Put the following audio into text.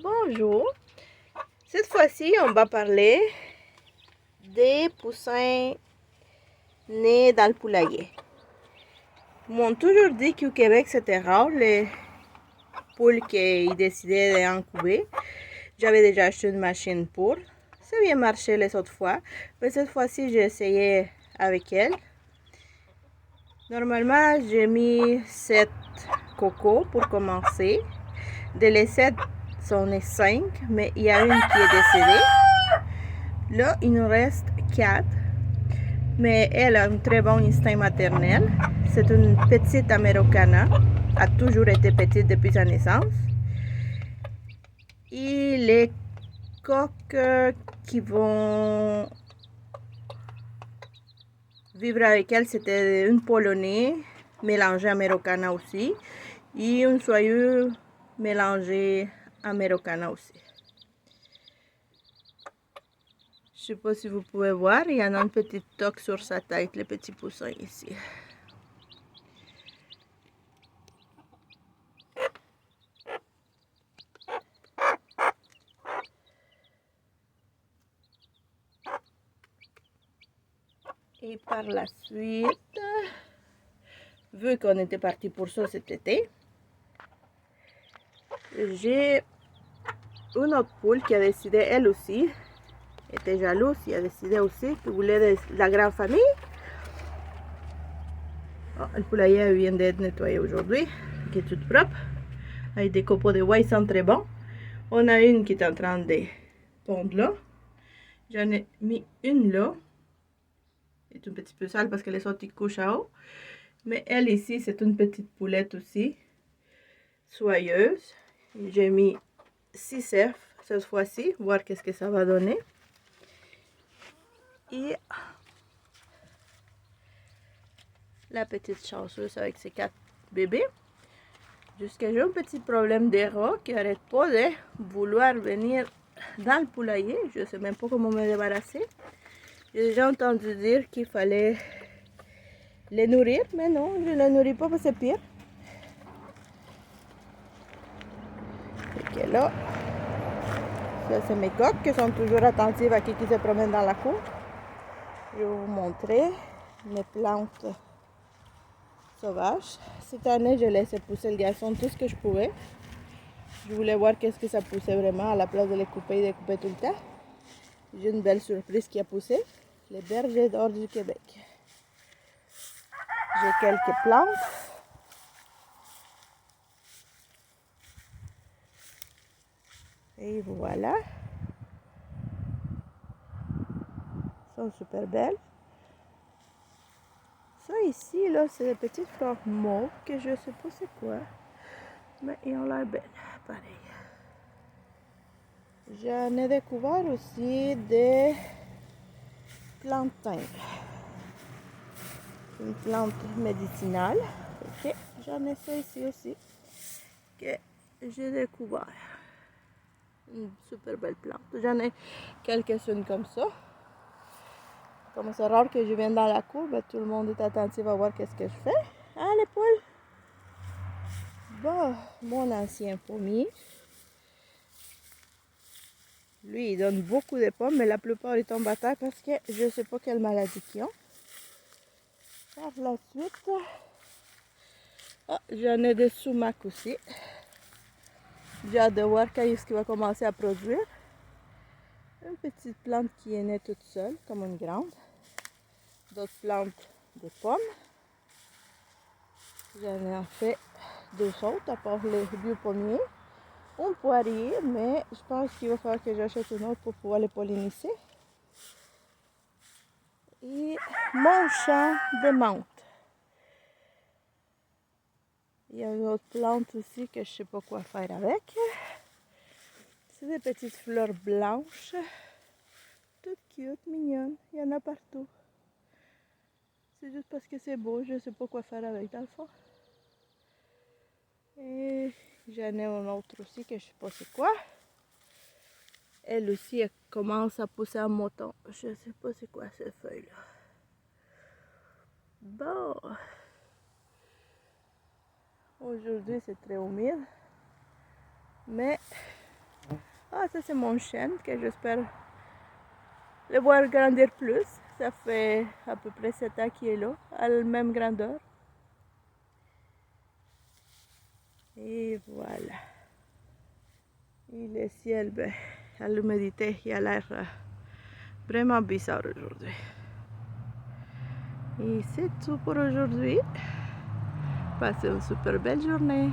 Bonjour. Cette fois-ci, on va parler des poussins nés dans le poulailler. Ils m'ont toujours dit qu'au Québec, c'était rare les poules qui décidaient d'incuber. J'avais déjà acheté une machine pour. Ça a bien marché les autres fois, mais cette fois-ci, j'ai essayé avec elle. Normalement, j'ai mis 7 cocos pour commencer. De les 7, c'en est 5, mais il y a une qui est décédée. Là, il nous reste 4. Mais elle a un très bon instinct maternel. C'est une petite Americana. A toujours été petite depuis sa naissance. Et les coqs qui vont vivre avec elle, c'était une Polonais mélangée Americana aussi. Et un soyeux mélangé Americana aussi. Je sais pas si vous pouvez voir, il y en a une petite toque sur sa tête, le petit poussin ici. Et par la suite, vu qu'on était parti pour ça cet été, j'ai une autre poule qui a décidé, elle aussi, était jalouse, elle a décidé aussi qu'elle voulait de la grande famille. Oh, le poulailler vient d'être nettoyé aujourd'hui, qui est tout propre, avec des copeaux de bois, ils sont très bons. On a une qui est en train de pondre là. J'en ai mis une là. Elle est un petit peu sale parce qu'elle est sortie de couche à eau. Mais elle ici, c'est une petite poulette aussi, soyeuse. J'ai mis 6 œufs cette fois-ci, voir qu'est-ce que ça va donner. Et la petite chanceuse avec ses 4 bébés. Jusqu'à j'ai un petit problème de rats qui n'arrête pas de vouloir venir dans le poulailler. Je ne sais même pas comment me débarrasser. J'ai déjà entendu dire qu'il fallait les nourrir, mais non, je ne les nourris pas parce que c'est pire. Et que là, ça c'est mes coqs qui sont toujours attentives à qui se promène dans la cour. Je vais vous montrer mes plantes sauvages. Cette année, j'ai laissé pousser le gazon tout ce que je pouvais. Je voulais voir qu'est-ce que ça poussait vraiment à la place de les couper et de couper tout le temps. J'ai une belle surprise qui a poussé. Les bergers d'or du Québec. J'ai quelques plantes. Et voilà. Elles sont super belles. Ça ici, là, c'est des petites fleurs mauves que je ne sais pas c'est quoi. Mais ils ont l'air belles, pareil. J'en ai découvert aussi des plantains. Une plante médicinale. Ok, j'en ai ça ici aussi. Que j'ai découvert. Une super belle plante. J'en ai quelques-unes comme ça. Comme c'est rare que je vienne dans la cour, ben, tout le monde est attentif à voir qu'est-ce que je fais. Hein, les poules? Bon, mon ancien pommier. Lui, il donne beaucoup de pommes, mais la plupart ils tombent à terre parce que je ne sais pas quelle maladie qu'ils ont. Par la suite, j'en ai des sumacs aussi. J'ai hâte de voir quand est-ce qu'il va commencer à produire. Une petite plante qui est née toute seule, comme une grande. D'autres plantes de pommes. J'en ai en fait 2 autres, à part les vieux pommiers. Un poirier, mais je pense qu'il va falloir que j'achète une autre pour pouvoir les polliniser. Et mon champ de menthe. Il y a une autre plante aussi que je ne sais pas quoi faire avec. C'est des petites fleurs blanches. Toutes cute, mignonnes. Il y en a partout. C'est juste parce que c'est beau, je ne sais pas quoi faire avec dans le fond. Et j'en ai une autre aussi que je ne sais pas c'est quoi. Elle aussi, elle commence à pousser en moton. Je ne sais pas c'est quoi cette feuille-là. Bon. Aujourd'hui, c'est très humide. Mais Ah, ça c'est mon chêne que j'espère le voir grandir plus. Ça fait à peu près 7 ans qu'il est là, à la même grandeur. Et voilà. Et le ciel, ben, à l'humidité, il a l'air vraiment bizarre aujourd'hui. Et c'est tout pour aujourd'hui. Passez une super belle journée.